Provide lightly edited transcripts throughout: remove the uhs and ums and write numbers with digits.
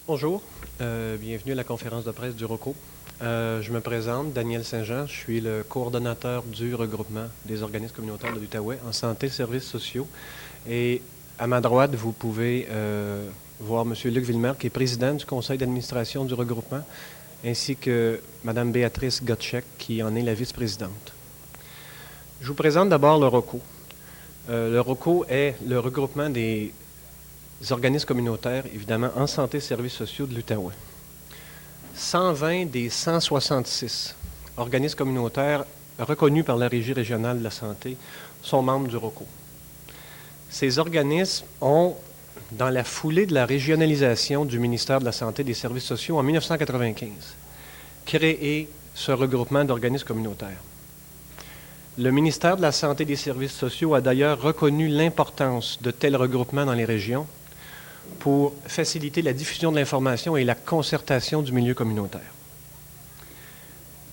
Bonjour, bienvenue à la conférence de presse du ROCO. Je me présente, Daniel Saint-Jean, je suis le coordonnateur du regroupement des organismes communautaires de l'Outaouais en santé et services sociaux. Et à ma droite, vous pouvez voir M. Luc Villemer, qui est président du conseil d'administration du regroupement, ainsi que Mme Béatrice Gottschek, qui en est la vice-présidente. Je vous présente d'abord le ROCO. Le ROCO est le regroupement des organismes communautaires, évidemment, en santé et services sociaux de l'Outaouais. 120 des 166 organismes communautaires reconnus par la Régie régionale de la santé sont membres du ROCO. Ces organismes ont, dans la foulée de la régionalisation du ministère de la Santé et des Services sociaux en 1995, créé ce regroupement d'organismes communautaires. Le ministère de la Santé et des Services sociaux a d'ailleurs reconnu l'importance de tels regroupements dans les régions pour faciliter la diffusion de l'information et la concertation du milieu communautaire.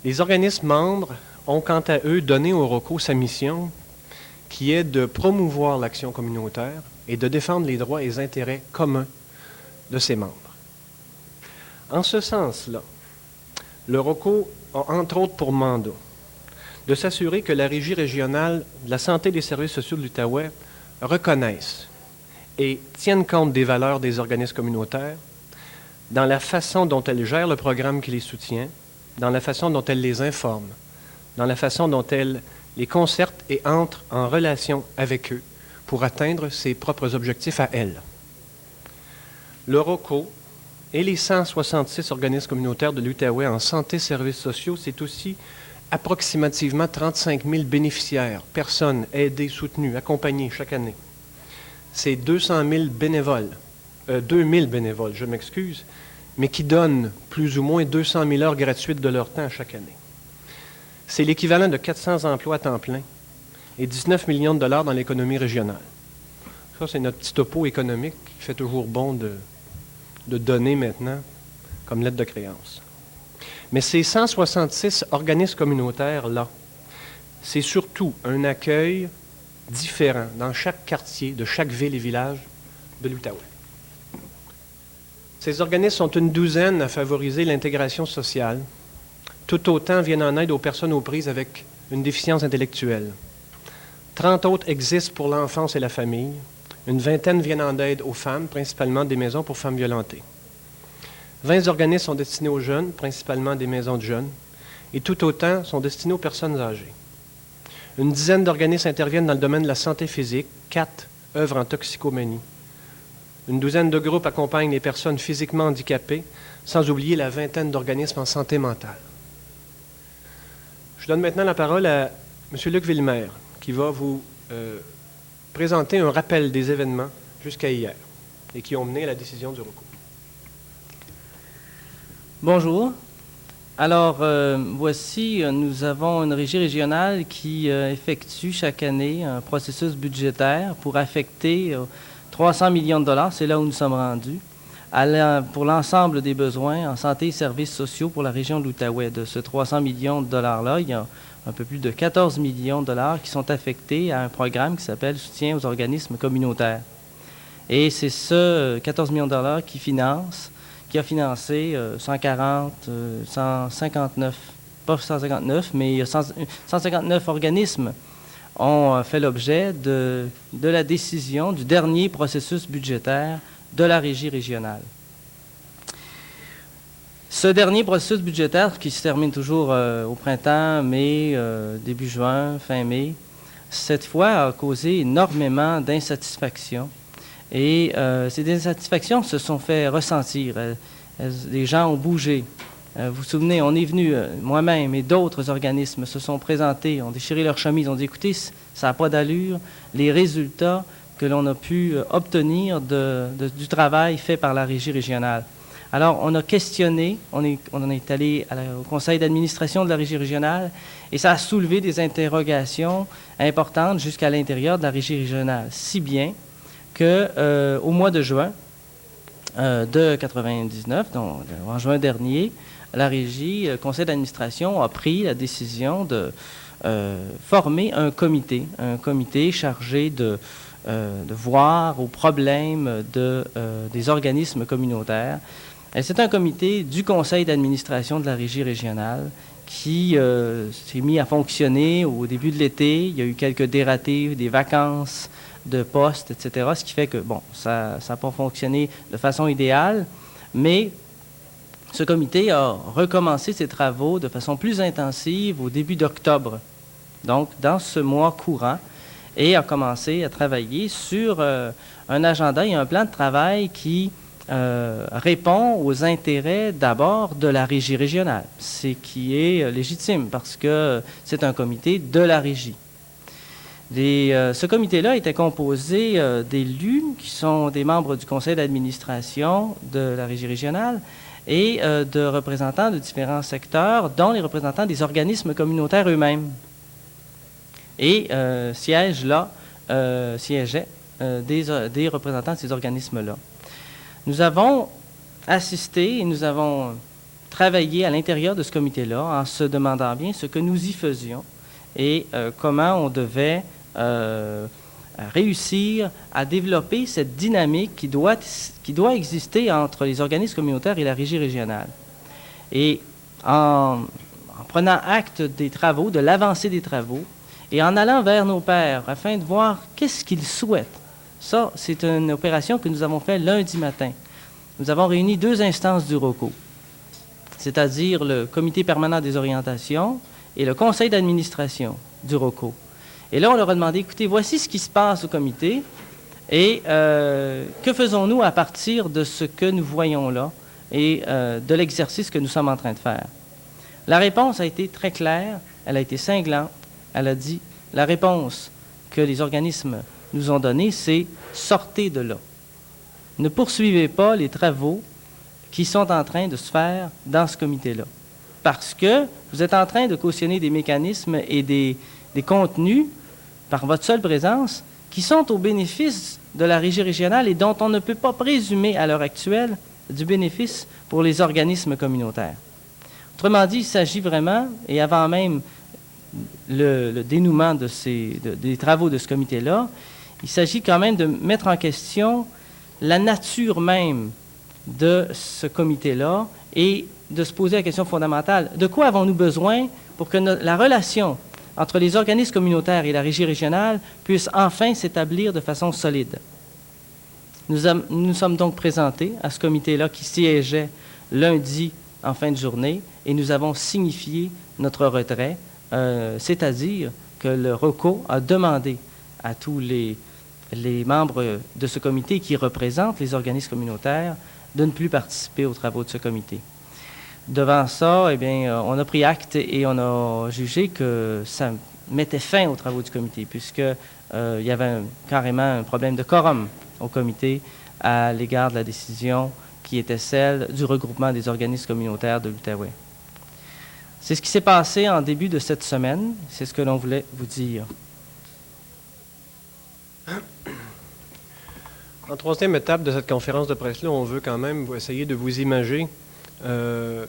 Les organismes membres ont quant à eux donné au ROCO sa mission, qui est de promouvoir l'action communautaire et de défendre les droits et les intérêts communs de ses membres. En ce sens-là, le ROCO a entre autres pour mandat de s'assurer que la Régie régionale de la santé et des services sociaux de l'Outaouais reconnaisse et tienne compte des valeurs des organismes communautaires dans la façon dont elle gère le programme qui les soutient, dans la façon dont elle les informe, dans la façon dont elle les concerte et entre en relation avec eux pour atteindre ses propres objectifs à elle. Le ROCO et les 166 organismes communautaires de l'Outaouais en santé et services sociaux, c'est aussi approximativement 35 000 bénéficiaires, personnes aidées, soutenues, accompagnées chaque année. C'est 200 000 bénévoles, 2 000 bénévoles, je m'excuse, mais qui donnent plus ou moins 200 000 heures gratuites de leur temps chaque année. C'est l'équivalent de 400 emplois à temps plein et 19 millions de dollars dans l'économie régionale. Ça, c'est notre petit topo économique qui fait toujours bon de donner maintenant comme lettre de créance. Mais ces 166 organismes communautaires-là, c'est surtout un accueil différent dans chaque quartier de chaque ville et village de l'Outaouais. Ces organismes sont une douzaine à favoriser l'intégration sociale. Tout autant viennent en aide aux personnes aux prises avec une déficience intellectuelle. 30 autres existent pour l'enfance et la famille. Une vingtaine viennent en aide aux femmes, principalement des maisons pour femmes violentées. 20 organismes sont destinés aux jeunes, principalement des maisons de jeunes, et tout autant sont destinés aux personnes âgées. Une dizaine d'organismes interviennent dans le domaine de la santé physique, 4 œuvrent en toxicomanie. Une douzaine de groupes accompagnent les personnes physiquement handicapées, sans oublier la vingtaine d'organismes en santé mentale. Je donne maintenant la parole à M. Luc Villemer, qui va vous présenter un rappel des événements jusqu'à hier et qui ont mené à la décision du ROCO. Bonjour. Alors, voici, nous avons une régie régionale qui effectue chaque année un processus budgétaire pour affecter 300 millions de dollars, c'est là où nous sommes rendus, pour l'ensemble des besoins en santé et services sociaux pour la région de l'Outaouais. De ce 300 millions de dollars-là, il y a un peu plus de 14 millions de dollars qui sont affectés à un programme qui s'appelle « Soutien aux organismes communautaires ». Et c'est ce 14 millions de dollars qui a financé 159, pas 159, mais 159 organismes ont fait l'objet de la décision du dernier processus budgétaire de la Régie régionale. Ce dernier processus budgétaire, qui se termine toujours au printemps, mai, début juin, fin mai, cette fois a causé énormément d'insatisfaction. Et ces insatisfactions se sont fait ressentir. Les gens ont bougé. Vous vous souvenez, on est venu, moi-même et d'autres organismes se sont présentés, ont déchiré leurs chemises, ont dit, écoutez, ça n'a pas d'allure. Les résultats que l'on a pu obtenir du travail fait par la Régie régionale. Alors, on a questionné, on en est allé au conseil d'administration de la Régie régionale et ça a soulevé des interrogations importantes jusqu'à l'intérieur de la Régie régionale, si bien qu'au mois de juin de 1999, donc en juin dernier, la Régie, le conseil d'administration a pris la décision de former un comité chargé de voir aux problèmes des organismes communautaires C'est un comité du conseil d'administration de la régie régionale qui s'est mis à fonctionner au début de l'été. Il y a eu quelques dératés, des vacances de postes, etc., ce qui fait que, bon, ça n'a pas fonctionné de façon idéale, mais ce comité a recommencé ses travaux de façon plus intensive au début d'octobre, donc dans ce mois courant, et a commencé à travailler sur un agenda et un plan de travail qui répond aux intérêts d'abord de la régie régionale, ce qui est légitime parce que c'est un comité de la régie. Ce comité-là était composé d'élus qui sont des membres du conseil d'administration de la régie régionale et de représentants de différents secteurs, dont les représentants des organismes communautaires eux-mêmes. Et siégeaient des représentants de ces organismes-là. Nous avons assisté et nous avons travaillé à l'intérieur de ce comité-là en se demandant bien ce que nous y faisions et comment on devait réussir à développer cette dynamique qui doit exister entre les organismes communautaires et la régie régionale. Et en prenant acte des travaux, de l'avancée des travaux, et en allant vers nos pairs afin de voir qu'est-ce qu'ils souhaitent. Ça, c'est une opération que nous avons faite lundi matin. Nous avons réuni 2 instances du ROCO, c'est-à-dire le comité permanent des orientations et le conseil d'administration du ROCO. Et là, on leur a demandé, écoutez, voici ce qui se passe au comité et que faisons-nous à partir de ce que nous voyons là et de l'exercice que nous sommes en train de faire. La réponse a été très claire, elle a été cinglante. Elle a dit, la réponse que les organismes nous ont donnée, c'est « sortez de là ». Ne poursuivez pas les travaux qui sont en train de se faire dans ce comité-là. Parce que vous êtes en train de cautionner des mécanismes et des contenus, par votre seule présence, qui sont au bénéfice de la régie régionale et dont on ne peut pas présumer à l'heure actuelle du bénéfice pour les organismes communautaires. Autrement dit, il s'agit vraiment, et avant même le dénouement des travaux de ce comité-là, il s'agit quand même de mettre en question la nature même de ce comité-là et de se poser la question fondamentale. De quoi avons-nous besoin pour que la relation entre les organismes communautaires et la régie régionale puisse enfin s'établir de façon solide? Nous sommes donc présentés à ce comité-là qui siégeait lundi en fin de journée et nous avons signifié notre retrait. C'est-à-dire que le ROCO a demandé à tous les membres de ce comité qui représentent les organismes communautaires de ne plus participer aux travaux de ce comité. Devant ça, eh bien, on a pris acte et on a jugé que ça mettait fin aux travaux du comité, puisqu'il y avait carrément un problème de quorum au comité à l'égard de la décision qui était celle du regroupement des organismes communautaires de l'Outaouais. C'est ce qui s'est passé en début de cette semaine. C'est ce que l'on voulait vous dire. En 3e étape de cette conférence de presse-là, on veut quand même essayer de vous imager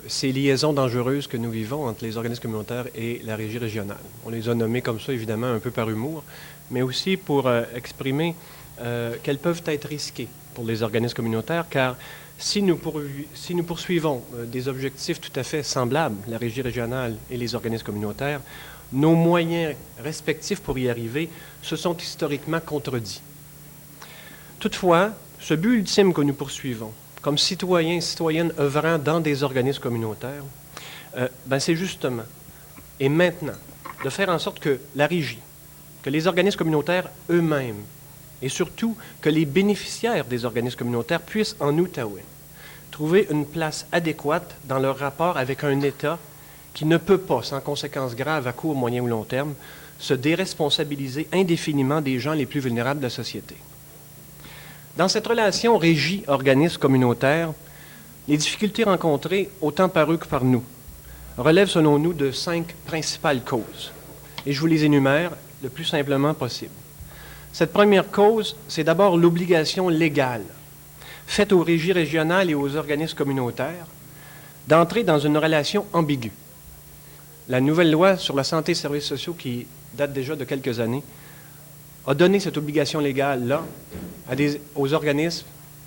ces liaisons dangereuses que nous vivons entre les organismes communautaires et la régie régionale. On les a nommés comme ça, évidemment, un peu par humour, mais aussi pour exprimer qu'elles peuvent être risquées pour les organismes communautaires, car si nous poursuivons des objectifs tout à fait semblables, la régie régionale et les organismes communautaires, nos moyens respectifs pour y arriver se sont historiquement contredits. Toutefois, ce but ultime que nous poursuivons, comme citoyens et citoyennes œuvrant dans des organismes communautaires, c'est justement, et maintenant, de faire en sorte que la régie, que les organismes communautaires eux-mêmes, et surtout que les bénéficiaires des organismes communautaires puissent, en Outaouais, trouver une place adéquate dans leur rapport avec un État qui ne peut pas, sans conséquences graves à court, moyen ou long terme, se déresponsabiliser indéfiniment des gens les plus vulnérables de la société. Dans cette relation régie-organisme communautaire, les difficultés rencontrées, autant par eux que par nous, relèvent selon nous de 5 principales causes. Et je vous les énumère le plus simplement possible. Cette première cause, c'est d'abord l'obligation légale, faite aux régies régionales et aux organismes communautaires, d'entrer dans une relation ambiguë. La nouvelle loi sur la santé et services sociaux, qui date déjà de quelques années, a donné cette obligation légale-là aux organismes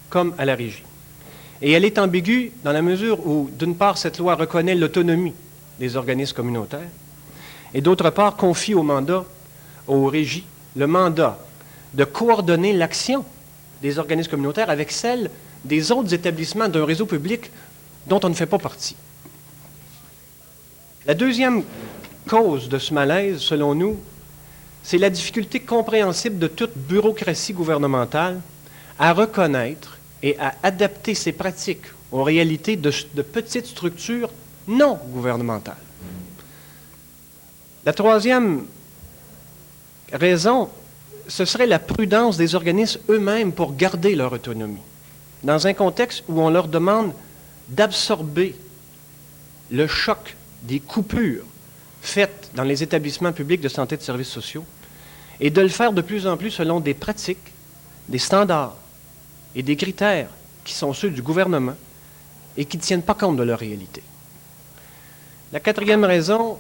comme à la régie. Et elle est ambiguë dans la mesure où, d'une part, cette loi reconnaît l'autonomie des organismes communautaires et, d'autre part, confie aux régies, le mandat de coordonner l'action des organismes communautaires avec celle des autres établissements d'un réseau public dont on ne fait pas partie. La deuxième cause de ce malaise, selon nous, c'est la difficulté compréhensible de toute bureaucratie gouvernementale à reconnaître et à adapter ses pratiques aux réalités de petites structures non gouvernementales. La troisième raison, ce serait la prudence des organismes eux-mêmes pour garder leur autonomie, dans un contexte où on leur demande d'absorber le choc des coupures faites dans les établissements publics de santé et de services sociaux et de le faire de plus en plus selon des pratiques, des standards et des critères qui sont ceux du gouvernement et qui ne tiennent pas compte de leur réalité. La quatrième raison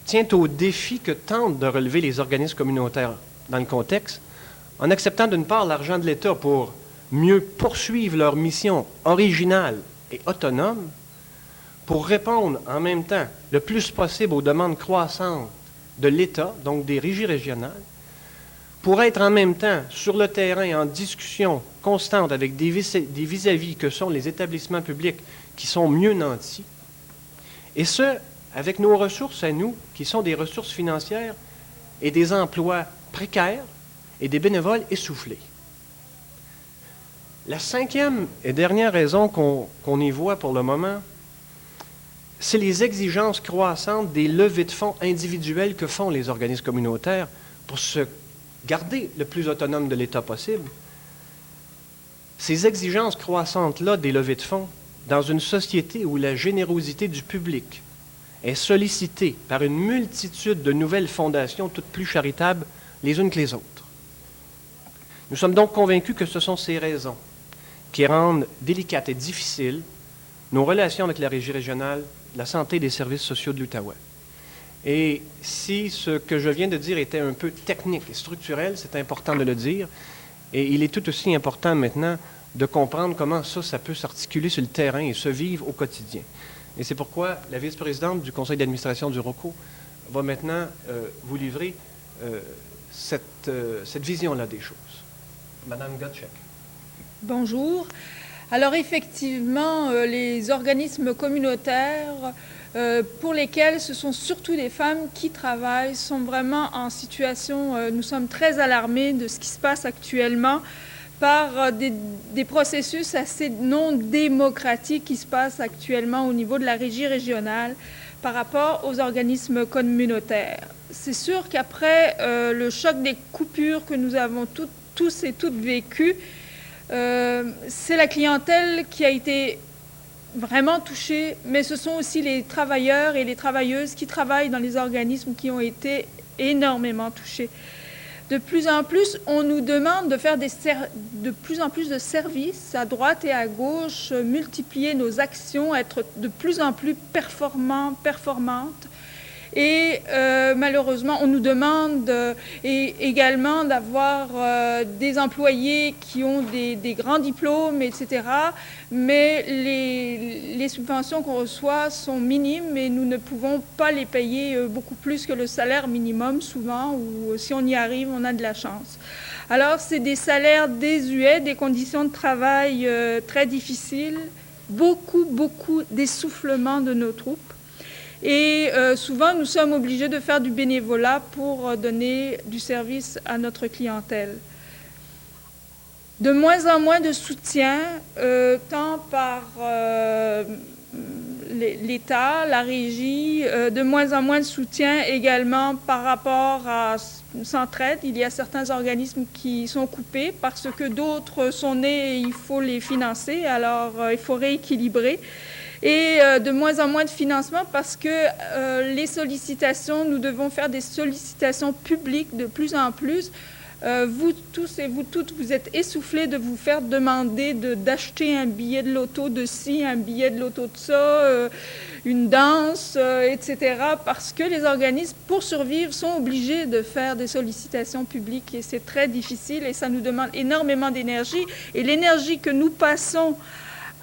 tient au défi que tentent de relever les organismes communautaires dans le contexte, en acceptant d'une part l'argent de l'État pour mieux poursuivre leur mission originale et autonome, pour répondre en même temps le plus possible aux demandes croissantes de l'État, donc des régies régionales, pour être en même temps sur le terrain en discussion constante avec des vis-à-vis que sont les établissements publics qui sont mieux nantis, et ce, avec nos ressources à nous, qui sont des ressources financières et des emplois précaires et des bénévoles essoufflés. La cinquième et dernière raison qu'on y voit pour le moment, c'est les exigences croissantes des levées de fonds individuelles que font les organismes communautaires pour se garder le plus autonome de l'État possible. Ces exigences croissantes-là des levées de fonds, dans une société où la générosité du public est sollicitée par une multitude de nouvelles fondations, toutes plus charitables les unes que les autres. Nous sommes donc convaincus que ce sont ces raisons qui rendent délicates et difficiles nos relations avec la régie régionale de la santé et des services sociaux de l'Outaouais. Et si ce que je viens de dire était un peu technique et structurel, c'est important de le dire, et il est tout aussi important maintenant de comprendre comment ça peut s'articuler sur le terrain et se vivre au quotidien. Et c'est pourquoi la vice-présidente du conseil d'administration du ROCO va maintenant vous livrer cette vision-là des choses. Madame Gottschalk. Bonjour. Alors effectivement, les organismes communautaires pour lesquels ce sont surtout des femmes qui travaillent sont vraiment en situation, nous sommes très alarmés de ce qui se passe actuellement par des processus assez non démocratiques qui se passent actuellement au niveau de la régie régionale par rapport aux organismes communautaires. C'est sûr qu'après le choc des coupures que nous avons tous et toutes vécu, c'est la clientèle qui a été vraiment touchée, mais ce sont aussi les travailleurs et les travailleuses qui travaillent dans les organismes qui ont été énormément touchés. De plus en plus, on nous demande de faire de plus en plus de services à droite et à gauche, multiplier nos actions, être de plus en plus performantes. Et malheureusement, on nous demande également d'avoir des employés qui ont des grands diplômes, etc. Mais les subventions qu'on reçoit sont minimes et nous ne pouvons pas les payer beaucoup plus que le salaire minimum souvent, ou si on y arrive, on a de la chance. Alors, c'est des salaires désuets, des conditions de travail très difficiles, beaucoup d'essoufflement de nos troupes. Et souvent, nous sommes obligés de faire du bénévolat pour donner du service à notre clientèle. De moins en moins de soutien, tant par l'État, la régie, de moins en moins de soutien également par rapport à Centraide. Il y a certains organismes qui sont coupés parce que d'autres sont nés et il faut les financer, alors il faut rééquilibrer. Et de moins en moins de financement parce que les sollicitations, nous devons faire des sollicitations publiques de plus en plus. Vous tous et vous toutes, vous êtes essoufflés de vous faire demander d'acheter un billet de loto de ci, un billet de loto de ça, une danse, etc. Parce que les organismes, pour survivre, sont obligés de faire des sollicitations publiques et c'est très difficile et ça nous demande énormément d'énergie. Et l'énergie que nous passons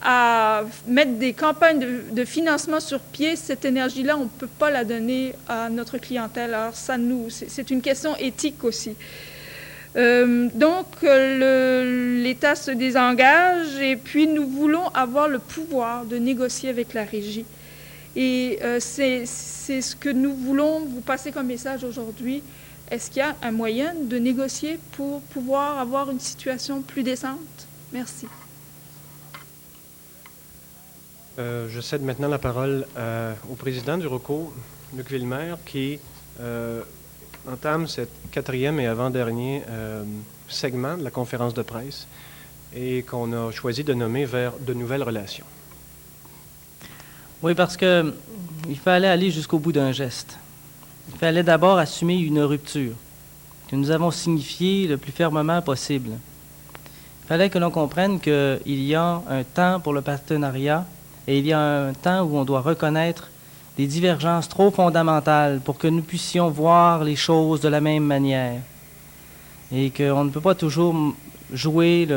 à mettre des campagnes de financement sur pied, cette énergie-là, on ne peut pas la donner à notre clientèle. Alors, c'est une question éthique aussi. Donc, l'État se désengage et puis nous voulons avoir le pouvoir de négocier avec la régie. Et c'est ce que nous voulons vous passer comme message aujourd'hui. Est-ce qu'il y a un moyen de négocier pour pouvoir avoir une situation plus décente? Merci. Je cède maintenant la parole au président du ROCO, Luc Villemer, qui entame cette 4e et avant-dernier segment de la conférence de presse et qu'on a choisi de nommer vers de nouvelles relations. Oui, parce qu'il fallait aller jusqu'au bout d'un geste. Il fallait d'abord assumer une rupture que nous avons signifiée le plus fermement possible. Il fallait que l'on comprenne qu'il y a un temps pour le partenariat et il y a un temps où on doit reconnaître des divergences trop fondamentales pour que nous puissions voir les choses de la même manière. Et qu'on ne peut pas toujours jouer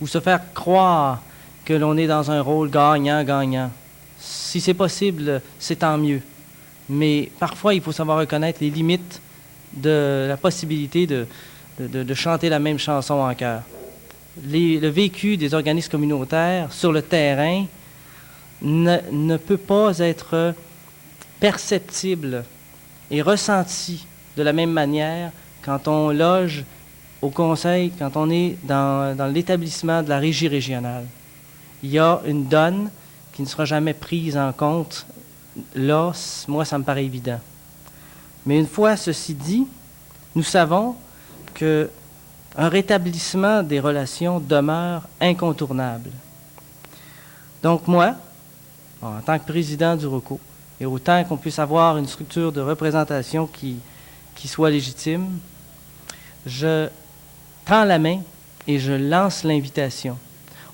ou se faire croire que l'on est dans un rôle gagnant-gagnant. Si c'est possible, c'est tant mieux. Mais parfois, il faut savoir reconnaître les limites de la possibilité de chanter la même chanson en chœur. Le vécu des organismes communautaires sur le terrain ne peut pas être perceptible et ressenti de la même manière quand on loge au conseil, quand on est dans l'établissement de la régie régionale. Il y a une donne qui ne sera jamais prise en compte. Là, moi, ça me paraît évident. Mais une fois ceci dit, nous savons qu'un rétablissement des relations demeure incontournable. Donc moi, en tant que président du ROCO, et autant qu'on puisse avoir une structure de représentation qui soit légitime, je tends la main et je lance l'invitation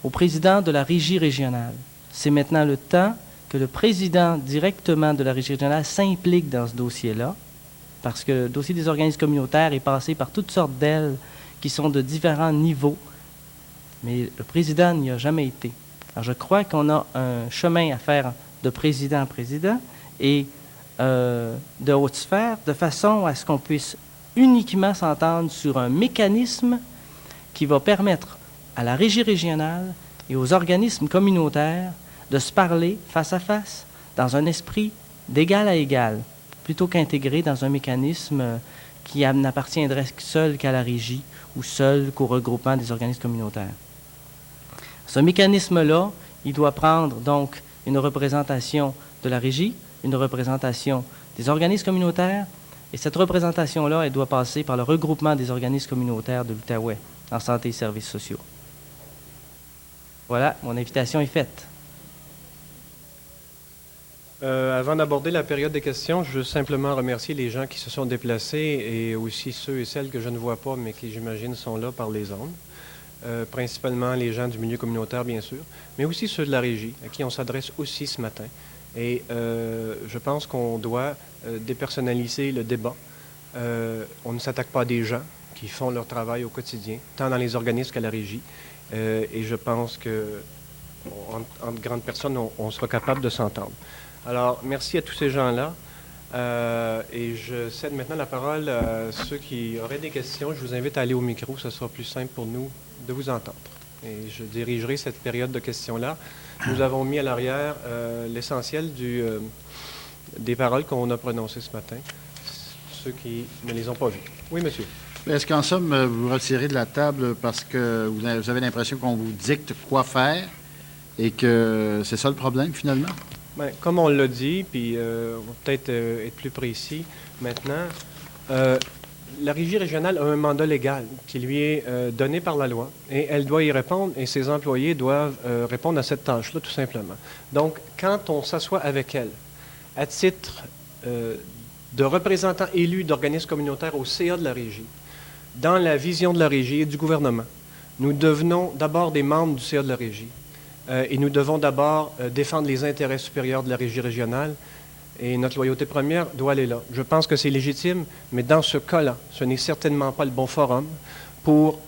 au président de la régie régionale. C'est maintenant le temps que le président directement de la régie régionale s'implique dans ce dossier-là, parce que le dossier des organismes communautaires est passé par toutes sortes d'ailes qui sont de différents niveaux, mais le président n'y a jamais été. Alors je crois qu'on a un chemin à faire de président à président et de haute sphère, de façon à ce qu'on puisse uniquement s'entendre sur un mécanisme qui va permettre à la régie régionale et aux organismes communautaires de se parler face à face, dans un esprit d'égal à égal, plutôt qu'intégrer dans un mécanisme qui n'appartiendrait seul qu'à la régie ou seul qu'au regroupement des organismes communautaires. Ce mécanisme-là, il doit prendre donc une représentation de la régie, une représentation des organismes communautaires, et cette représentation-là, elle doit passer par le regroupement des organismes communautaires de l'Outaouais en santé et services sociaux. Voilà, mon invitation est faite. Avant d'aborder la période des questions, je veux simplement remercier les gens qui se sont déplacés et aussi ceux et celles que je ne vois pas, mais qui, j'imagine, sont là par les ondes. Principalement les gens du milieu communautaire, bien sûr, mais aussi ceux de la régie, à qui on s'adresse aussi ce matin. Et je pense qu'on doit dépersonnaliser le débat. On ne s'attaque pas à des gens qui font leur travail au quotidien, tant dans les organismes qu'à la régie. Et je pense que entre grandes personnes, on sera capable de s'entendre. Alors, merci à tous ces gens-là. Et je cède maintenant la parole à ceux qui auraient des questions. Je vous invite à aller au micro, ce sera plus simple pour nous de vous entendre. Et je dirigerai cette période de questions-là. Nous avons mis à l'arrière l'essentiel des paroles qu'on a prononcées ce matin, ceux qui ne les ont pas vues. Oui, monsieur. Est-ce qu'en somme, vous retirez de la table parce que vous avez l'impression qu'on vous dicte quoi faire et que c'est ça le problème, finalement? Bien, comme on l'a dit, puis on va peut-être être plus précis maintenant, la régie régionale a un mandat légal qui lui est donné par la loi et elle doit y répondre et ses employés doivent répondre à cette tâche-là, tout simplement. Donc, quand on s'assoit avec elle, à titre de représentant élu d'organismes communautaires au CA de la régie, dans la vision de la régie et du gouvernement, nous devenons d'abord des membres du CA de la régie et nous devons d'abord défendre les intérêts supérieurs de la régie régionale et notre loyauté première doit aller là. Je pense que c'est légitime, mais dans ce cas-là, ce n'est certainement pas le bon forum pour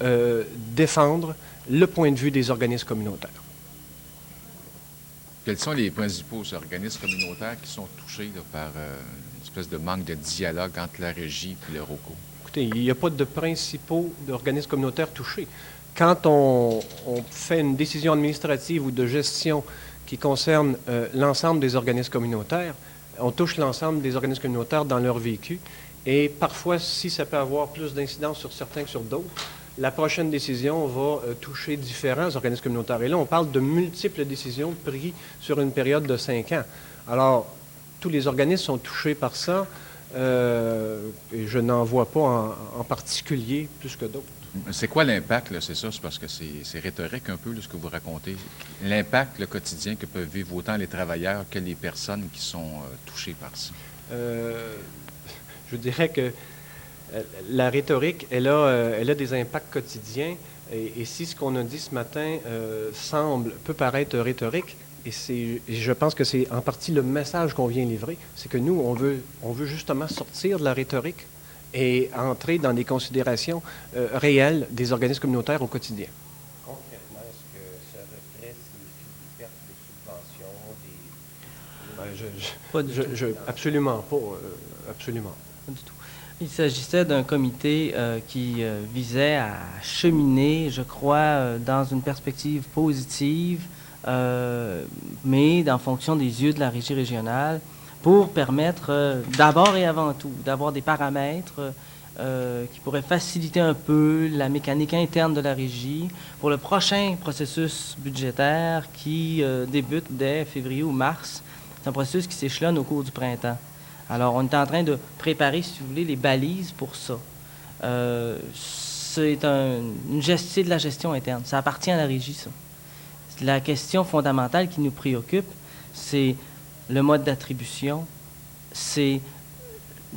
défendre le point de vue des organismes communautaires. Quels sont les principaux organismes communautaires qui sont touchés là, par une espèce de manque de dialogue entre la régie et le ROCO? Écoutez, il n'y a pas de principaux organismes communautaires touchés. Quand on fait une décision administrative ou de gestion qui concerne l'ensemble des organismes communautaires, on touche l'ensemble des organismes communautaires dans leur vécu. Et parfois, si ça peut avoir plus d'incidence sur certains que sur d'autres, la prochaine décision va toucher différents organismes communautaires. Et là, on parle de multiples décisions prises sur une période de 5 ans. Alors, tous les organismes sont touchés par ça, et je n'en vois pas en particulier plus que d'autres. C'est quoi l'impact, là? C'est ça, c'est parce que c'est rhétorique un peu, là, ce que vous racontez. L'impact, le quotidien que peuvent vivre autant les travailleurs que les personnes qui sont touchées par ça. Je dirais que la rhétorique, elle a des impacts quotidiens. Et si ce qu'on a dit ce matin peut paraître rhétorique, et je pense que c'est en partie le message qu'on vient livrer, c'est que nous, on veut justement sortir de la rhétorique et entrer dans des considérations réelles des organismes communautaires au quotidien. Concrètement, est-ce que ce retrait signifie des pertes de subventions? Absolument pas. Absolument. Pas du tout. Il s'agissait d'un comité qui visait à cheminer, je crois, dans une perspective positive, mais en fonction des yeux de la régie régionale, pour permettre, d'abord et avant tout, d'avoir des paramètres qui pourraient faciliter un peu la mécanique interne de la régie pour le prochain processus budgétaire qui débute dès février ou mars. C'est un processus qui s'échelonne au cours du printemps. Alors, on est en train de préparer, si vous voulez, les balises pour ça. C'est de la gestion interne. Ça appartient à la régie, ça. La question fondamentale qui nous préoccupe, c'est le mode d'attribution.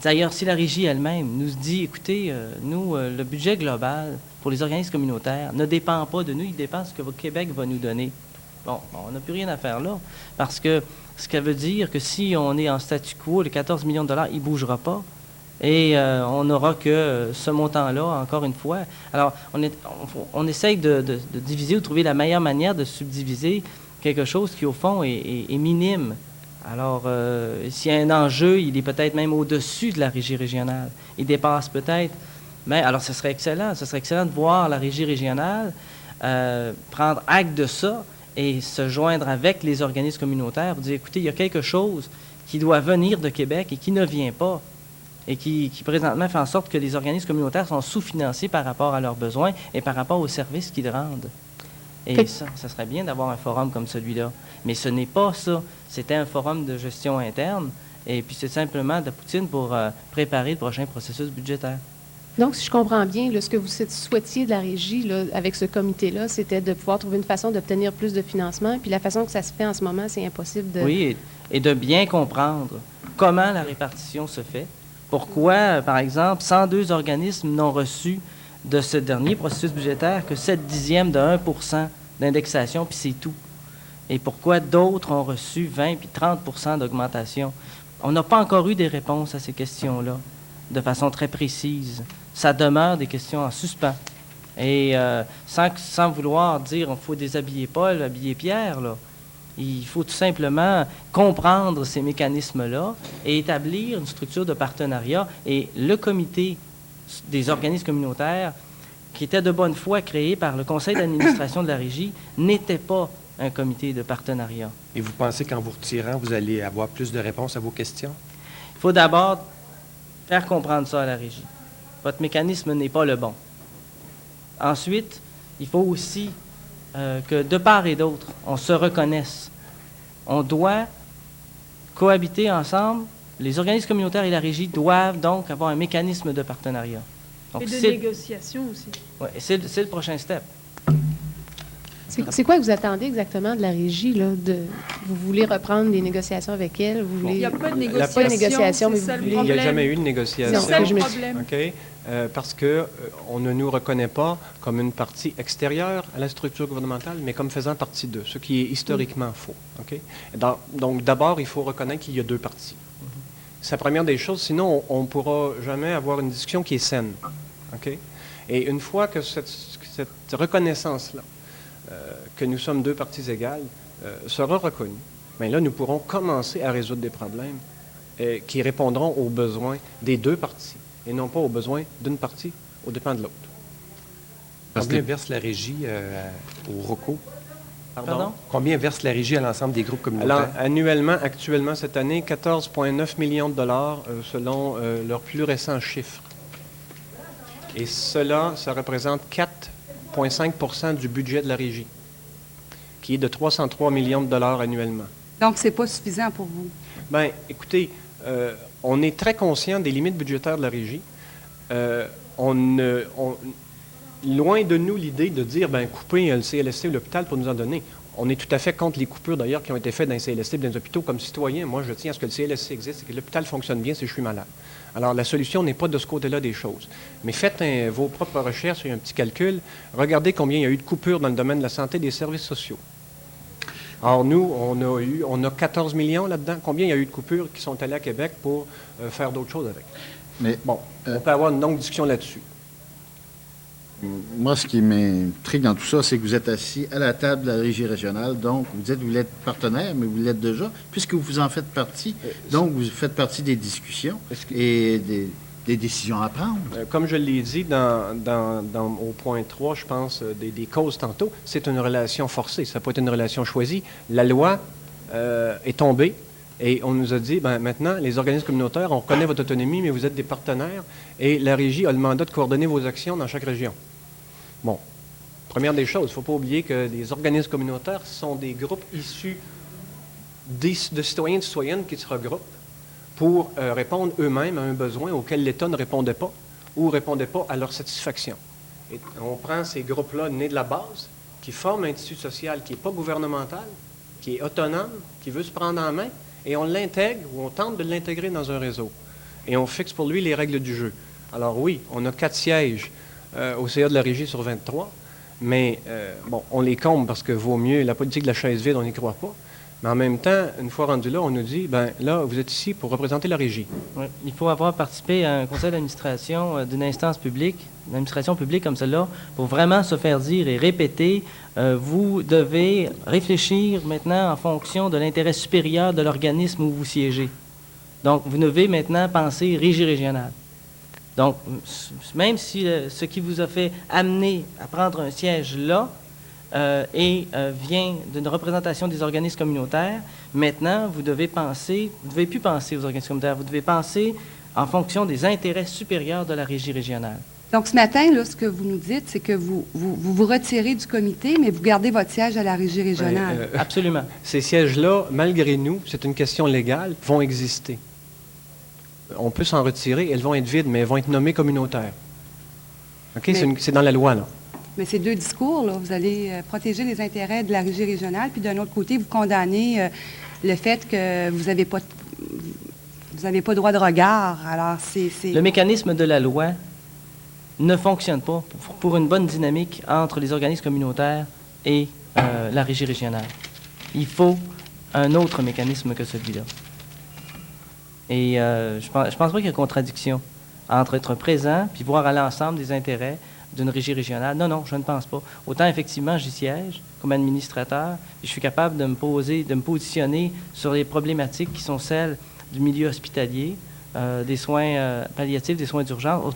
D'ailleurs, si la régie elle-même nous dit, écoutez, le budget global pour les organismes communautaires ne dépend pas de nous, il dépend de ce que Québec va nous donner. Bon, on n'a plus rien à faire là, parce que ce qui veut dire que si on est en statu quo, les 14 millions de dollars, il ne bougera pas. Et on n'aura que ce montant-là, encore une fois. Alors, on essaye de diviser ou trouver la meilleure manière de subdiviser quelque chose qui, au fond, est minime. Alors, s'il y a un enjeu, il est peut-être même au-dessus de la régie régionale. Il dépasse peut-être. Mais alors, ce serait excellent. Ce serait excellent de voir la régie régionale prendre acte de ça et se joindre avec les organismes communautaires pour dire, écoutez, il y a quelque chose qui doit venir de Québec et qui ne vient pas, et qui présentement fait en sorte que les organismes communautaires sont sous-financés par rapport à leurs besoins et par rapport aux services qu'ils rendent. Et ça serait bien d'avoir un forum comme celui-là. Mais ce n'est pas ça. C'était un forum de gestion interne, et puis c'est simplement de la poutine pour préparer le prochain processus budgétaire. Donc, si je comprends bien, là, ce que vous souhaitiez de la régie là, avec ce comité-là, c'était de pouvoir trouver une façon d'obtenir plus de financement. Puis la façon que ça se fait en ce moment, c'est impossible de... Oui, et de bien comprendre comment la répartition se fait. Pourquoi, par exemple, 102 organismes n'ont reçu de ce dernier processus budgétaire que 7/10 de 1 % d'indexation, puis c'est tout. Et pourquoi d'autres ont reçu 20 puis 30 % d'augmentation. On n'a pas encore eu des réponses à ces questions-là de façon très précise. Ça demeure des questions en suspens. Et sans vouloir dire qu'il faut déshabiller Paul, habiller Pierre, là. Il faut tout simplement comprendre ces mécanismes-là et établir une structure de partenariat. Et le comité des organismes communautaires, qui était de bonne foi créé par le conseil d'administration de la régie, n'était pas un comité de partenariat. Et vous pensez qu'en vous retirant, vous allez avoir plus de réponses à vos questions? Il faut d'abord faire comprendre ça à la régie. Votre mécanisme n'est pas le bon. Ensuite, il faut aussi que de part et d'autre, on se reconnaisse. On doit cohabiter ensemble. Les organismes communautaires et la régie doivent donc avoir un mécanisme de partenariat. Donc, et de négociation aussi. Oui, c'est le prochain step. C'est quoi que vous attendez exactement de la régie? Là, vous voulez reprendre les négociations avec elle? Vous voulez... Il n'y a pas de négociation, c'est ça le Il n'y a problème. jamais eu de négociation. C'est ça le problème. OK? Parce qu'on ne nous reconnaît pas comme une partie extérieure à la structure gouvernementale, mais comme faisant partie d'eux, ce qui est historiquement faux. OK? Donc, d'abord, il faut reconnaître qu'il y a deux parties. C'est la première des choses, sinon on ne pourra jamais avoir une discussion qui est saine. OK? Et une fois que cette reconnaissance-là, que nous sommes deux parties égales, sera reconnue, bien là, nous pourrons commencer à résoudre des problèmes qui répondront aux besoins des deux parties et non pas aux besoins d'une partie aux dépens de l'autre. Combien verse la régie au ROCO? Pardon? Combien verse la régie à l'ensemble des groupes communautaires? Alors, annuellement, actuellement, cette année, 14,9 millions de dollars selon leurs plus récents chiffres. Et cela, ça représente 4,5 % du budget de la régie, qui est de 303 millions de dollars annuellement. Donc, c'est pas suffisant pour vous? Bien, écoutez, on est très conscient des limites budgétaires de la régie. Loin de nous l'idée de dire, bien, couper le CLSC ou l'hôpital pour nous en donner. On est tout à fait contre les coupures, d'ailleurs, qui ont été faites dans les CLSC et dans les hôpitaux. Comme citoyen, moi, je tiens à ce que le CLSC existe et que l'hôpital fonctionne bien si je suis malade. Alors, la solution n'est pas de ce côté-là des choses. Mais faites vos propres recherches et un petit calcul. Regardez combien il y a eu de coupures dans le domaine de la santé et des services sociaux. Alors, nous, on a 14 millions là-dedans. Combien il y a eu de coupures qui sont allées à Québec pour faire d'autres choses avec? Mais Bon, on peut avoir une longue discussion là-dessus. moi, ce qui m'intrigue dans tout ça, c'est que vous êtes assis à la table de la régie régionale. Donc, vous dites que vous l'êtes partenaire, mais vous l'êtes déjà, puisque vous en faites partie. Donc, vous faites partie des discussions et des décisions à prendre. Comme je l'ai dit au point 3, je pense, des causes tantôt, c'est une relation forcée. Ça peut être une relation choisie. La loi est tombée et on nous a dit, bien, maintenant, les organismes communautaires, on reconnaît votre autonomie, mais vous êtes des partenaires et la régie a le mandat de coordonner vos actions dans chaque région. Bon, première des choses, il ne faut pas oublier que les organismes communautaires sont des groupes issus de citoyens et de citoyennes qui se regroupent pour répondre eux-mêmes à un besoin auquel l'État ne répondait pas ou ne répondait pas à leur satisfaction. Et on prend ces groupes-là nés de la base, qui forment un tissu social qui n'est pas gouvernemental, qui est autonome, qui veut se prendre en main, et on l'intègre ou on tente de l'intégrer dans un réseau. Et on fixe pour lui les règles du jeu. Alors oui, on a 4 sièges au CA de la Régie sur 23, mais bon, on les comble parce que vaut mieux, la politique de la chaise vide, on n'y croit pas. Mais en même temps, une fois rendu là, on nous dit, bien là, vous êtes ici pour représenter la Régie. Oui. Il faut avoir participé à un conseil d'administration d'une instance publique, une administration publique comme celle-là, pour vraiment se faire dire et répéter, vous devez réfléchir maintenant en fonction de l'intérêt supérieur de l'organisme où vous siégez. Donc, vous devez maintenant penser régie régionale. Donc, même si ce qui vous a fait amener à prendre un siège là, vient d'une représentation des organismes communautaires. Maintenant, vous ne devez plus penser aux organismes communautaires, vous devez penser en fonction des intérêts supérieurs de la régie régionale. Donc, ce matin, là, ce que vous nous dites, c'est que vous retirez du comité, mais vous gardez votre siège à la régie régionale. Absolument. Ces sièges-là, malgré nous, c'est une question légale, vont exister. On peut s'en retirer, elles vont être vides, mais elles vont être nommées communautaires. OK? C'est dans la loi, là. Mais ces deux discours, là, vous allez protéger les intérêts de la régie régionale, puis d'un autre côté, vous condamnez le fait que vous n'avez pas droit de regard. Alors, Le mécanisme de la loi ne fonctionne pas pour une bonne dynamique entre les organismes communautaires et la régie régionale. Il faut un autre mécanisme que celui-là. Et je pense pas qu'il y a contradiction entre être présent puis voir à l'ensemble des intérêts d'une régie régionale. Non, je ne pense pas. Autant, effectivement, j'y siège comme administrateur, et je suis capable de me positionner sur les problématiques qui sont celles du milieu hospitalier, des soins palliatifs, des soins d'urgence.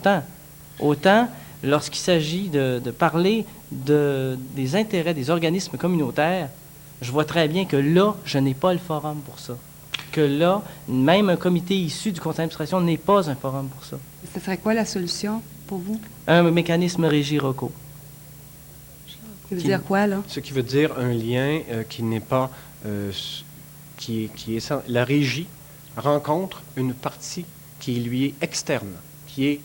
Autant lorsqu'il s'agit de parler des intérêts des organismes communautaires, je vois très bien que là, je n'ai pas le forum pour ça. Que là, même un comité issu du conseil d'administration n'est pas un forum pour ça. Ce serait quoi la solution pour vous? Un mécanisme régie-ROCO. Ça veut dire quoi, là? Ce qui veut dire un lien qui n'est pas... la régie rencontre une partie qui lui est externe, qui est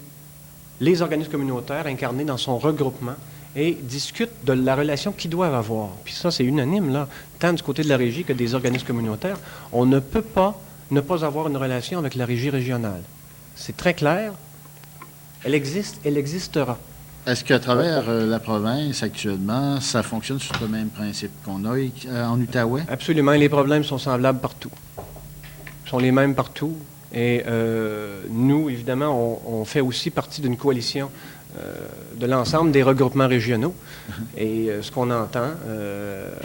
les organismes communautaires incarnés dans son regroupement et discute de la relation qu'ils doivent avoir. Puis ça, c'est unanime, là, tant du côté de la régie que des organismes communautaires. On ne peut pas ne pas avoir une relation avec la régie régionale. C'est très clair. Elle existe, elle existera. Est-ce qu'à travers la province, actuellement, ça fonctionne sur le même principe qu'on a en Outaouais? Absolument. Les problèmes sont semblables partout. Ils sont les mêmes partout. Et nous, évidemment, on fait aussi partie d'une coalition de l'ensemble des regroupements régionaux. Et ce qu'on entend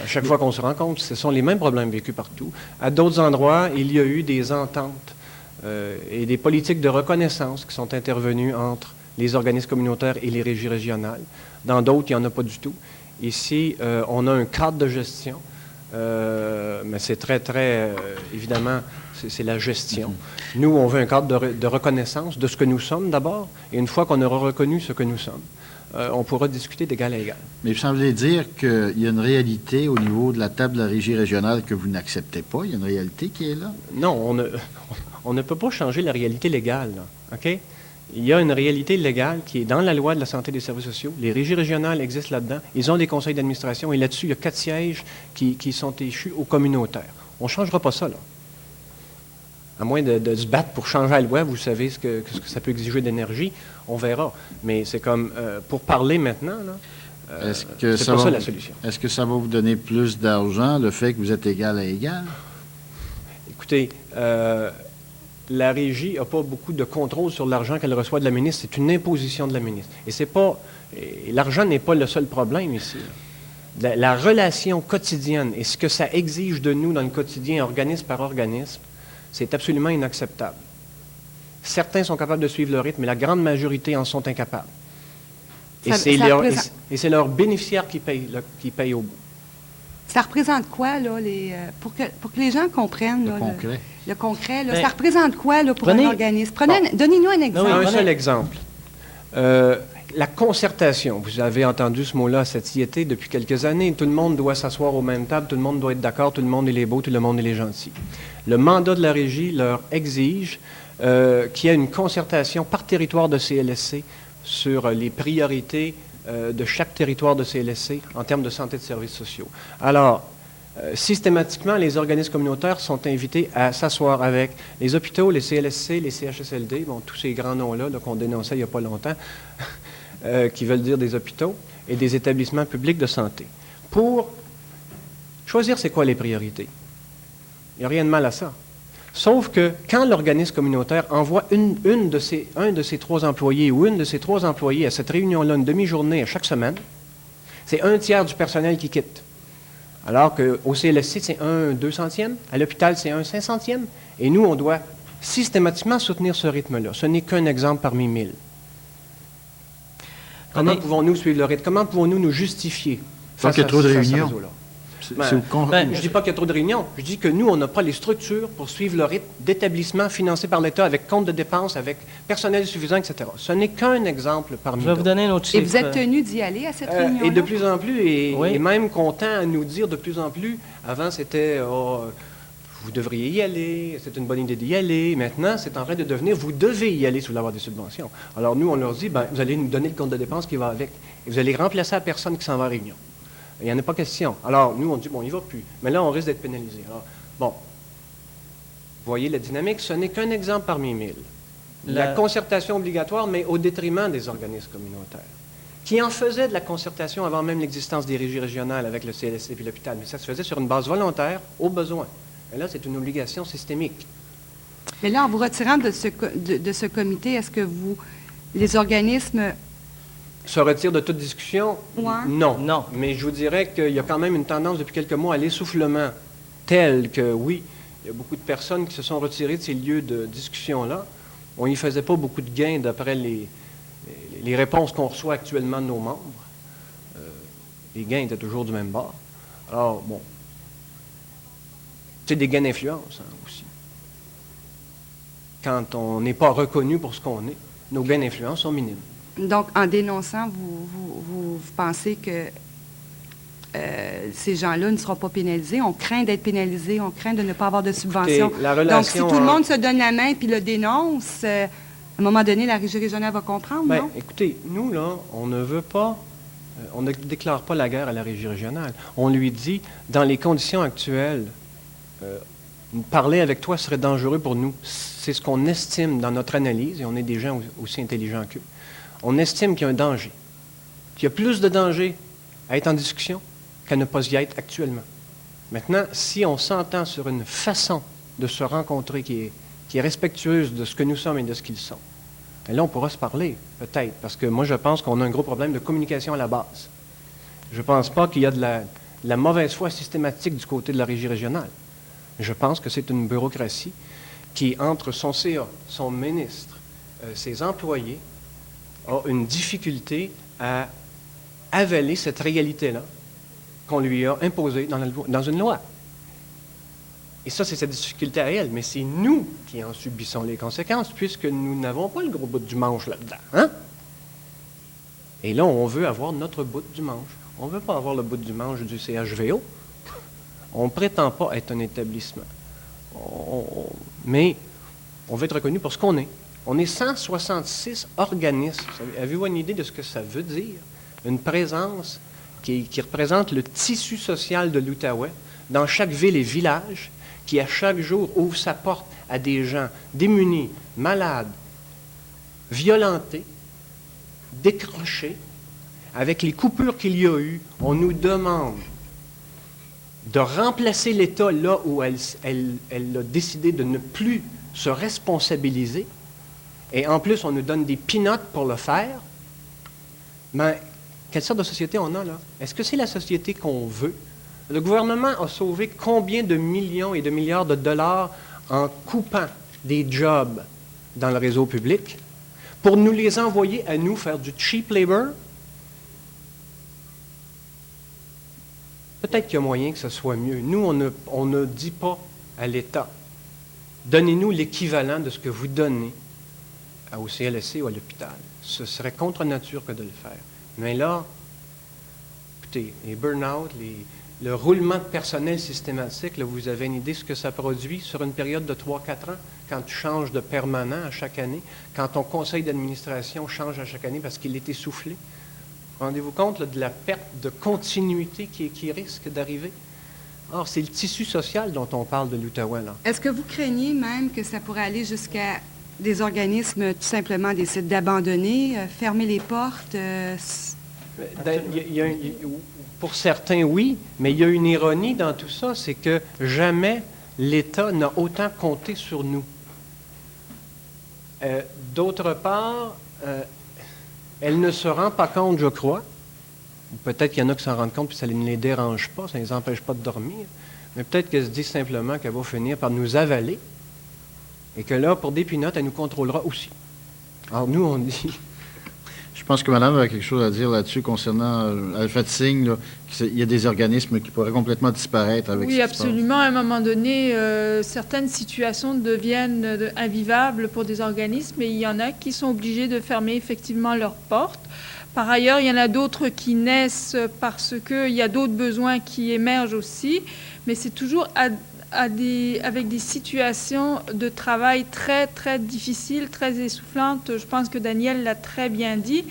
à chaque fois qu'on se rencontre, ce sont les mêmes problèmes vécus partout. À d'autres endroits, il y a eu des ententes et des politiques de reconnaissance qui sont intervenues entre les organismes communautaires et les régies régionales. Dans d'autres, il n'y en a pas du tout. Ici, on a un cadre de gestion, mais c'est très, évidemment, c'est la gestion. Nous, on veut un cadre de reconnaissance de ce que nous sommes d'abord, et une fois qu'on aura reconnu ce que nous sommes, on pourra discuter d'égal à égal. Mais vous semblez dire qu'il y a une réalité au niveau de la table de la régie régionale que vous n'acceptez pas. Il y a une réalité qui est là? Non, on ne peut pas changer la réalité légale, là, OK? Il y a une réalité légale qui est dans la loi de la santé et des services sociaux. Les régies régionales existent là-dedans. Ils ont des conseils d'administration et là-dessus, il y a 4 sièges qui sont échus aux communautaires. On ne changera pas ça, là. À moins de se battre pour changer la loi, vous savez ce que ça peut exiger d'énergie, on verra. Mais c'est comme, pour parler maintenant, là, c'est pas ça la solution. Est-ce que ça va vous donner plus d'argent, le fait que vous êtes égal à égal? Écoutez, la régie n'a pas beaucoup de contrôle sur l'argent qu'elle reçoit de la ministre. C'est une imposition de la ministre. Et l'argent n'est pas le seul problème ici. La relation quotidienne et ce que ça exige de nous dans le quotidien, organisme par organisme, c'est absolument inacceptable. Certains sont capables de suivre le rythme, mais la grande majorité en sont incapables. Et c'est leurs bénéficiaires qui payent au bout. Ça représente quoi, là, pour que les gens comprennent là, le concret? Là, ça représente quoi là, pour un organisme? Donnez-nous un exemple. Un seul exemple. La concertation. Vous avez entendu ce mot-là cet été depuis quelques années. Tout le monde doit s'asseoir aux mêmes tables, tout le monde doit être d'accord, tout le monde est beau, tout le monde est gentil. Le mandat de la régie leur exige qu'il y ait une concertation par territoire de CLSC sur les priorités de chaque territoire de CLSC en termes de santé et de services sociaux. Alors, systématiquement, les organismes communautaires sont invités à s'asseoir avec les hôpitaux, les CLSC, les CHSLD, bon, tous ces grands noms-là qu'on dénonçait il n'y a pas longtemps, qui veulent dire des hôpitaux, et des établissements publics de santé, pour choisir c'est quoi les priorités. Il n'y a rien de mal à ça. Sauf que quand l'organisme communautaire envoie un de ses 3 employés ou une de ses 3 employés à cette réunion-là, une demi-journée à chaque semaine, c'est 1/3 du personnel qui quitte. Alors qu'au CLSC, c'est 1/200e, à l'hôpital, c'est 1/500e, et nous, on doit systématiquement soutenir ce rythme-là. Ce n'est qu'un exemple parmi 1000. Comment pouvons-nous suivre le rythme? Comment pouvons-nous nous justifier face à trop de réunions? Je ne dis pas qu'il y a trop de réunions. Je dis que nous, on n'a pas les structures pour suivre le rythme d'établissements financés par l'État avec compte de dépenses, avec personnel suffisant, etc. Ce n'est qu'un exemple parmi d'autres. Je vais vous donner un autre chiffre. Et vous êtes tenu d'y aller à cette réunion-là? Et de plus en plus, et même qu'on tend à nous dire de plus en plus, avant c'était vous devriez y aller, c'est une bonne idée d'y aller. Maintenant, c'est en train de devenir vous devez y aller si vous voulez avoir des subventions. Alors nous, on leur dit, vous allez nous donner le compte de dépenses qui va avec. Et vous allez remplacer la personne qui s'en va à réunion. Il n'y en a pas question. Alors, nous, on dit, bon, il ne va plus. Mais là, on risque d'être pénalisé. Alors, bon, vous voyez la dynamique, ce n'est qu'un exemple parmi 1000. La concertation obligatoire, mais au détriment des organismes communautaires, qui en faisaient de la concertation avant même l'existence des régies régionales avec le CLSC et l'hôpital. Mais ça se faisait sur une base volontaire, au besoin. Et là, c'est une obligation systémique. Mais là, en vous retirant de ce comité, est-ce que les organismes se retire de toute discussion? Ouais. Non. Mais je vous dirais qu'il y a quand même une tendance depuis quelques mois à l'essoufflement tel que, oui, il y a beaucoup de personnes qui se sont retirées de ces lieux de discussion-là. On n'y faisait pas beaucoup de gains d'après les réponses qu'on reçoit actuellement de nos membres. Les gains étaient toujours du même bord. Alors, bon, c'est des gains d'influence aussi. Quand on n'est pas reconnu pour ce qu'on est, nos gains d'influence sont minimes. Donc, en dénonçant, vous pensez que ces gens-là ne seront pas pénalisés? On craint d'être pénalisés, on craint de ne pas avoir de subvention. Donc, si tout le monde se donne la main puis le dénonce, à un moment donné, la régie régionale va comprendre, non? Écoutez, nous, là, on ne veut pas, on ne déclare pas la guerre à la régie régionale. On lui dit, dans les conditions actuelles, parler avec toi serait dangereux pour nous. C'est ce qu'on estime dans notre analyse, et on est des gens aussi intelligents qu'eux. On estime qu'il y a un danger, qu'il y a plus de danger à être en discussion qu'à ne pas y être actuellement. Maintenant, si on s'entend sur une façon de se rencontrer qui est respectueuse de ce que nous sommes et de ce qu'ils sont, Et là, on pourra se parler, peut-être, parce que moi, je pense qu'on a un gros problème de communication à la base. Je ne pense pas qu'il y a de la mauvaise foi systématique du côté de la régie régionale. Je pense que c'est une bureaucratie qui, entre son CA, son ministre, ses employés, a une difficulté à avaler cette réalité-là qu'on lui a imposée dans une loi. Et ça, c'est sa difficulté à elle, mais c'est nous qui en subissons les conséquences, puisque nous n'avons pas le gros bout du manche là-dedans. Hein? Et là, on veut avoir notre bout du manche. On ne veut pas avoir le bout du manche du CHVO. On ne prétend pas être un établissement. Mais on veut être reconnu pour ce qu'on est. On est 166 organismes. Avez-vous une idée de ce que ça veut dire? Une présence qui représente le tissu social de l'Outaouais dans chaque ville et village, qui à chaque jour ouvre sa porte à des gens démunis, malades, violentés, décrochés. Avec les coupures qu'il y a eu, on nous demande de remplacer l'État là où elle a décidé de ne plus se responsabiliser. Et en plus, on nous donne des pinottes pour le faire. Mais quelle sorte de société on a là? Est-ce que c'est la société qu'on veut? Le gouvernement a sauvé combien de millions et de milliards de dollars en coupant des jobs dans le réseau public pour nous les envoyer à nous faire du cheap labor? Peut-être qu'il y a moyen que ce soit mieux. Nous, on ne dit pas à l'État, donnez-nous l'équivalent de ce que vous donnez au CLSC ou à l'hôpital. Ce serait contre nature que de le faire. Mais là, écoutez, les burn-out, le roulement de personnel systématique, là, vous avez une idée de ce que ça produit sur une période de 3-4 ans, quand tu changes de permanent à chaque année, quand ton conseil d'administration change à chaque année parce qu'il est essoufflé. Rendez-vous compte là, de la perte de continuité qui risque d'arriver? Or, c'est le tissu social dont on parle de l'Outaouais, là. Est-ce que vous craignez même que ça pourrait aller jusqu'à des organismes tout simplement décident d'abandonner, fermer les portes? Pour certains, oui, mais il y a une ironie dans tout ça, c'est que jamais l'État n'a autant compté sur nous. D'autre part, elle ne se rend pas compte, je crois, peut-être qu'il y en a qui s'en rendent compte puis ça ne les dérange pas, ça ne les empêche pas de dormir, mais peut-être qu'elle se dit simplement qu'elle va finir par nous avaler et que là, pour des pinottes, elle nous contrôlera aussi. Alors nous, on dit... Je pense que Madame a quelque chose à dire là-dessus concernant Alpha Signe, qu'il y a des organismes qui pourraient complètement disparaître avec Oui, ce qui se passe. absolument. À un moment donné, certaines situations deviennent invivables pour des organismes et il y en a qui sont obligés de fermer effectivement leurs portes. Par ailleurs, il y en a d'autres qui naissent parce qu'il y a d'autres besoins qui émergent aussi, mais c'est toujours avec des situations de travail très, très difficiles, très essoufflantes. Je pense que Daniel l'a très bien dit.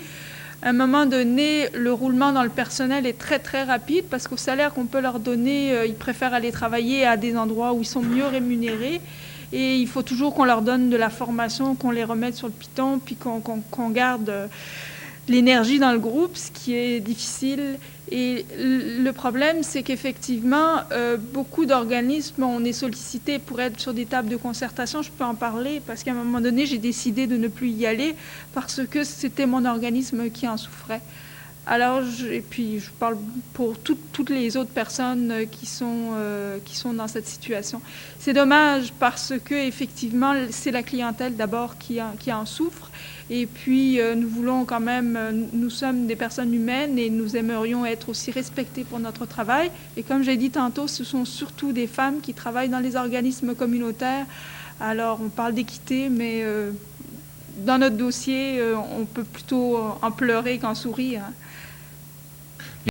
À un moment donné, le roulement dans le personnel est très, très rapide parce qu'au salaire qu'on peut leur donner, ils préfèrent aller travailler à des endroits où ils sont mieux rémunérés. Et il faut toujours qu'on leur donne de la formation, qu'on les remette sur le piton, puis qu'on garde l'énergie dans le groupe, ce qui est difficile. Et le problème, c'est qu'effectivement, beaucoup d'organismes, on est sollicités pour être sur des tables de concertation. Je peux en parler parce qu'à un moment donné, j'ai décidé de ne plus y aller parce que c'était mon organisme qui en souffrait. Alors, et puis je parle pour toutes les autres personnes qui sont dans cette situation. C'est dommage parce que effectivement, c'est la clientèle d'abord qui en souffre. Et puis, nous voulons quand même, nous sommes des personnes humaines et nous aimerions être aussi respectés pour notre travail. Et comme j'ai dit tantôt, ce sont surtout des femmes qui travaillent dans les organismes communautaires. Alors, on parle d'équité, mais dans notre dossier, on peut plutôt en pleurer qu'en sourire.